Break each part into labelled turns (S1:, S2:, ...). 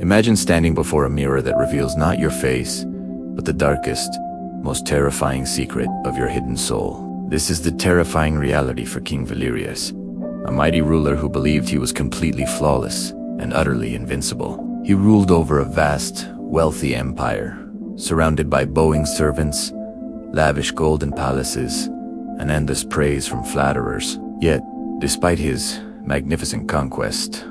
S1: Imagine standing before a mirror that reveals not your face, but the darkest, most terrifying secret of your hidden soul. This is the terrifying reality for King Valerius, a mighty ruler who believed he was completely flawless and utterly invincible. He ruled over a vast, wealthy empire, surrounded by bowing servants, lavish golden palaces, and endless praise from flatterers. Yet, despite his magnificent conquest,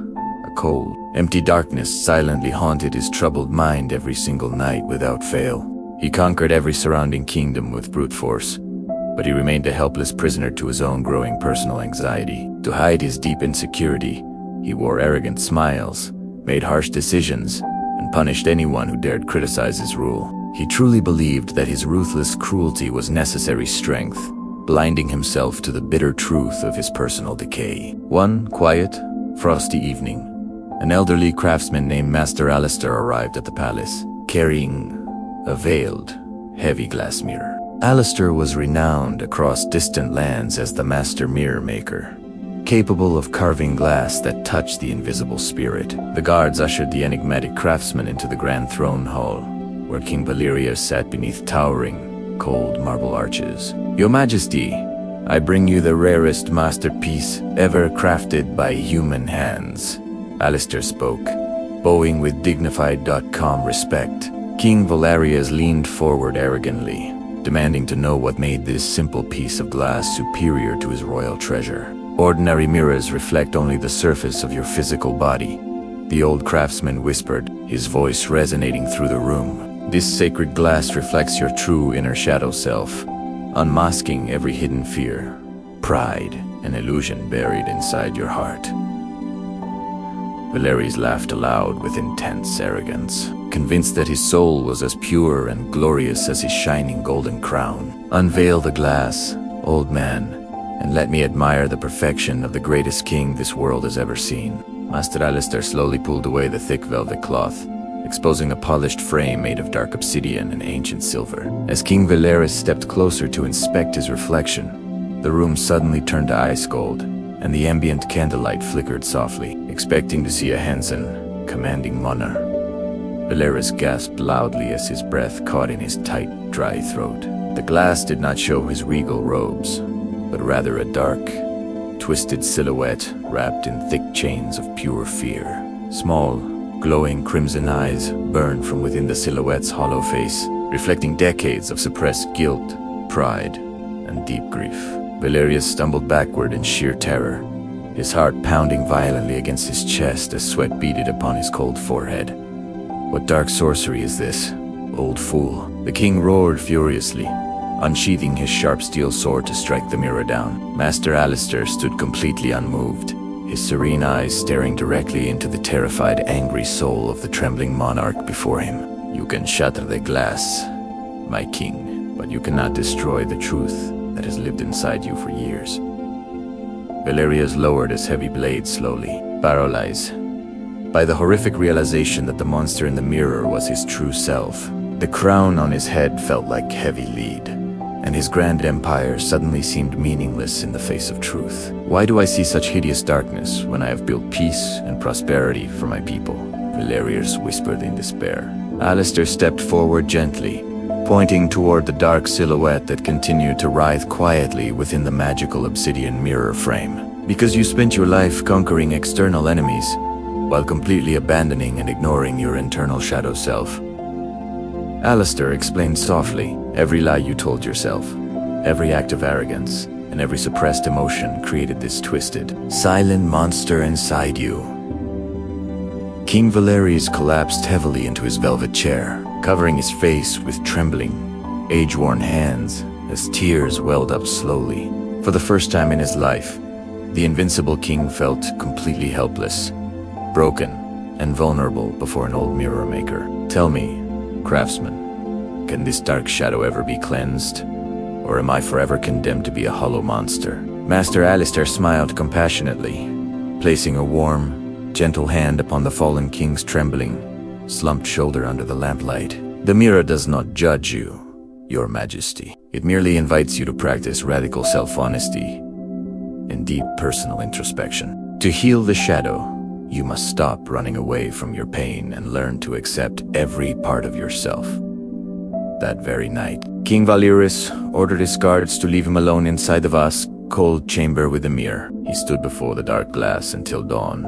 S1: a cold, empty darkness silently haunted his troubled mind every single night without fail. He conquered every surrounding kingdom with brute force, but he remained a helpless prisoner to his own growing personal anxiety. To hide his deep insecurity, he wore arrogant smiles, made harsh decisions, and punished anyone who dared criticize his rule. He truly believed that his ruthless cruelty was necessary strength, blinding himself to the bitter truth of his personal decay. One quiet, frosty evening, an elderly craftsman named Master Alistair arrived at the palace, carrying a veiled, heavy glass mirror. Alistair was renowned across distant lands as the master mirror maker, capable of carving glass that touched the invisible spirit. The guards ushered the enigmatic craftsman into the grand throne hall, where King Valerius sat beneath towering, cold marble arches. "Your Majesty, I bring you the rarest masterpiece ever crafted by human hands," Alistair spoke, bowing with dignified, calm respect. King Valerius leaned forward arrogantly, demanding to know what made this simple piece of glass superior to his royal treasure. "Ordinary mirrors reflect only the surface of your physical body," the old craftsman whispered, his voice resonating through the room. "This sacred glass reflects your true inner shadow self, unmasking every hidden fear, pride, and illusion buried inside your heart." Valerius laughed aloud with intense arrogance, convinced that his soul was as pure and glorious as his shining golden crown. "Unveil the glass, old man, and let me admire the perfection of the greatest king this world has ever seen." Master Alistair slowly pulled away the thick velvet cloth, exposing a polished frame made of dark obsidian and ancient silver. As King Valerius stepped closer to inspect his reflection, the room suddenly turned to ice cold, and the ambient candlelight flickered softly, expecting to see a handsome, commanding monarch. Valerius gasped loudly as his breath caught in his tight, dry throat. The glass did not show his regal robes, but rather a dark, twisted silhouette wrapped in thick chains of pure fear. Small, glowing crimson eyes burned from within the silhouette's hollow face, reflecting decades of suppressed guilt, pride, and deep grief. Valerius stumbled backward in sheer terror, his heart pounding violently against his chest as sweat beaded upon his cold forehead. "What dark sorcery is this, old fool?" The king roared furiously, unsheathing his sharp steel sword to strike the mirror down. Master Alistair stood completely unmoved, his serene eyes staring directly into the terrified, angry soul of the trembling monarch before him. "You can shatter the glass, my king, but you cannot destroy the truth that has lived inside you for years." Valerius lowered his heavy blade slowly, paralyzed by the horrific realization that the monster in the mirror was his true self. The crown on his head felt like heavy lead, and his grand empire suddenly seemed meaningless in the face of truth. "Why do I see such hideous darkness when I have built peace and prosperity for my people?" Valerius whispered in despair. Alistair stepped forward gently, pointing toward the dark silhouette that continued to writhe quietly within the magical obsidian mirror frame. "Because you spent your life conquering external enemies, while completely abandoning and ignoring your internal shadow self." Alistair explained softly, "Every lie you told yourself, every act of arrogance, and every suppressed emotion created this twisted, silent monster inside you." King Valerius collapsed heavily into his velvet chair, covering his face with trembling, age-worn hands as tears welled up slowly. For the first time in his life, the invincible king felt completely helpless, broken, and vulnerable before an old mirror maker. "Tell me, craftsman, can this dark shadow ever be cleansed? Or am I forever condemned to be a hollow monster?" Master Alistair smiled compassionately, placing a warm, gentle hand upon the fallen king's trembling, slumped shoulder under the lamplight. "The mirror does not judge you, Your Majesty. It merely invites you to practice radical self-honesty and deep personal introspection. To heal the shadow, You must stop running away from your pain and learn to accept every part of yourself. That very night, King Valerius ordered his guards to leave him alone inside the vast, cold chamber with the mirror. He stood before the dark glass until dawn,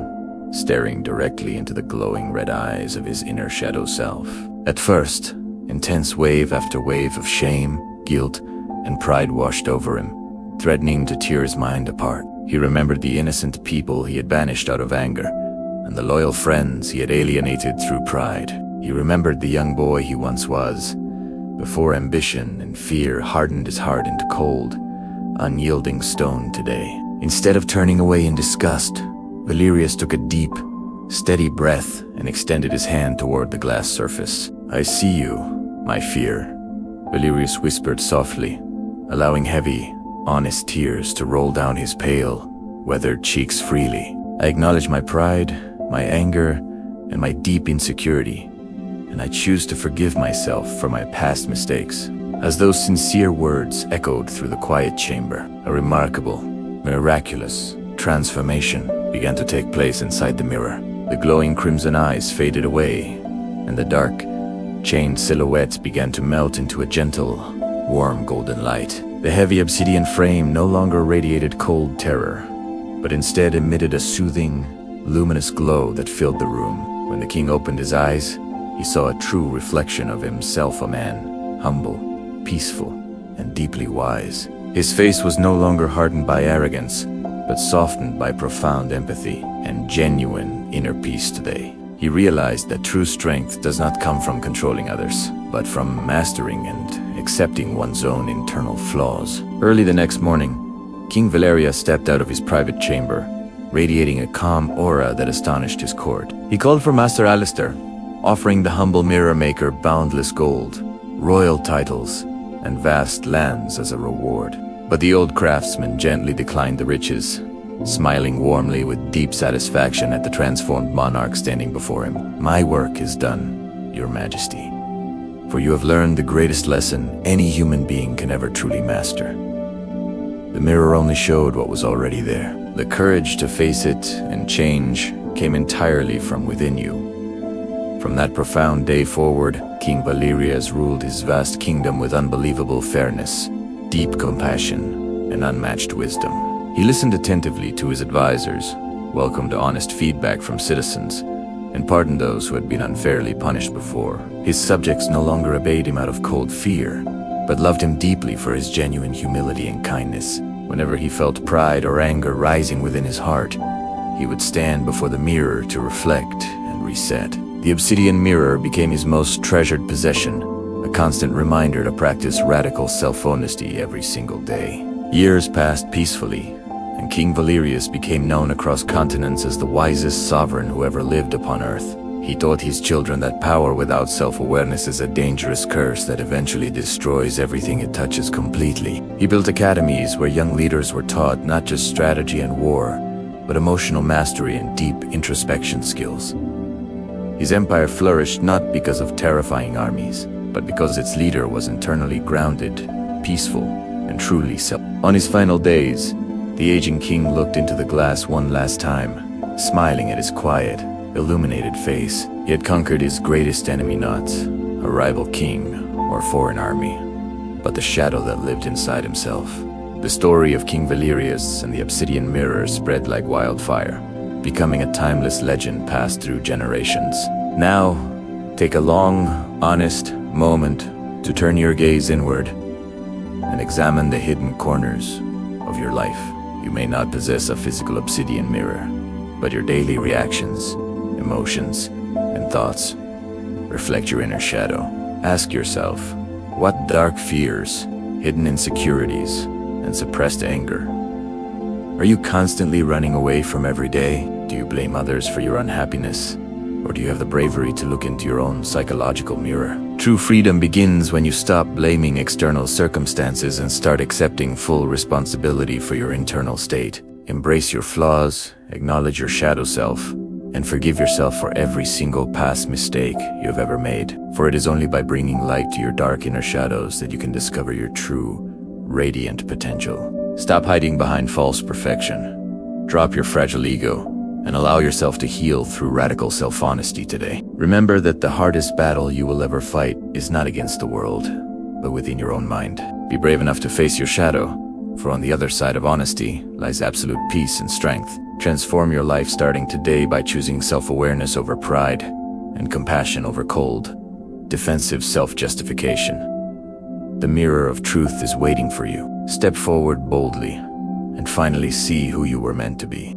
S1: staring directly into the glowing red eyes of his inner shadow self. At first, intense wave after wave of shame, guilt, and pride washed over him, threatening to tear his mind apart. He remembered the innocent people he had banished out of anger, and the loyal friends he had alienated through pride. He remembered the young boy he once was, before ambition and fear hardened his heart into cold, unyielding stone today. Instead of turning away in disgust, Valerius took a deep, steady breath and extended his hand toward the glass surface. "I see you, my fear," Valerius whispered softly, allowing heavy, honest tears to roll down his pale, weathered cheeks freely. "I acknowledge my pride, my anger, and my deep insecurity, and I choose to forgive myself for my past mistakes." As those sincere words echoed through the quiet chamber, a remarkable, miraculous transformation began to take place inside the mirror. The glowing crimson eyes faded away, and the dark, chained silhouettes began to melt into a gentle, warm golden light. The heavy obsidian frame no longer radiated cold terror, but instead emitted a soothing, luminous glow that filled the room. When the king opened his eyes, he saw a true reflection of himself, a man, humble, peaceful, and deeply wise. His face was no longer hardened by arrogance, but softened by profound empathy and genuine inner peace today. He realized that true strength does not come from controlling others, but from mastering and accepting one's own internal flaws. Early the next morning, King Valerius stepped out of his private chamber, radiating a calm aura that astonished his court. He called for Master Alistair, offering the humble mirror maker boundless gold, royal titles, and vast lands as a reward. But the old craftsman gently declined the riches, smiling warmly with deep satisfaction at the transformed monarch standing before him. "My work is done, Your Majesty, for you have learned the greatest lesson any human being can ever truly master." The mirror only showed what was already there. The courage to face it and change came entirely from within you. From that profound day forward, King Valerius ruled his vast kingdom with unbelievable fairness, deep compassion, and unmatched wisdom. He listened attentively to his advisors, welcomed honest feedback from citizens, and pardoned those who had been unfairly punished before. His subjects no longer obeyed him out of cold fear, but loved him deeply for his genuine humility and kindness. Whenever he felt pride or anger rising within his heart, he would stand before the mirror to reflect and reset. The obsidian mirror became his most treasured possession, a constant reminder to practice radical self-honesty every single day. Years passed peacefully, and King Valerius became known across continents as the wisest sovereign who ever lived upon Earth. He taught his children that power without self-awareness is a dangerous curse that eventually destroys everything it touches completely. He built academies where young leaders were taught not just strategy and war, but emotional mastery and deep introspection skills. His empire flourished not because of terrifying armies, but because its leader was internally grounded, peaceful, and truly self. On his final days, the aging king looked into the glass one last time, smiling at his quiet, illuminated face. He had conquered his greatest enemy, not a rival king or foreign army, but the shadow that lived inside himself. The story of King Valerius and the obsidian mirror spread like wildfire, becoming a timeless legend passed through generations. Now, take a long, honest moment to turn your gaze inward and examine the hidden corners of your life. You may not possess a physical obsidian mirror, but your daily reactions, emotions, and thoughts reflect your inner shadow. Ask yourself, what dark fears, hidden insecurities, and suppressed anger are you constantly running away from every day? Do you blame others for your unhappiness? Or do you have the bravery to look into your own psychological mirror? True freedom begins when you stop blaming external circumstances and start accepting full responsibility for your internal state. Embrace your flaws, acknowledge your shadow self, and forgive yourself for every single past mistake you have ever made. For it is only by bringing light to your dark inner shadows that you can discover your true, radiant potential. Stop hiding behind false perfection. Drop your fragile ego and allow yourself to heal through radical self-honesty today. Remember that the hardest battle you will ever fight is not against the world, but within your own mind. Be brave enough to face your shadow, for on the other side of honesty lies absolute peace and strength. Transform your life starting today by choosing self-awareness over pride and compassion over cold, defensive self-justification. The mirror of truth is waiting for you. Step forward boldly and finally see who you were meant to be.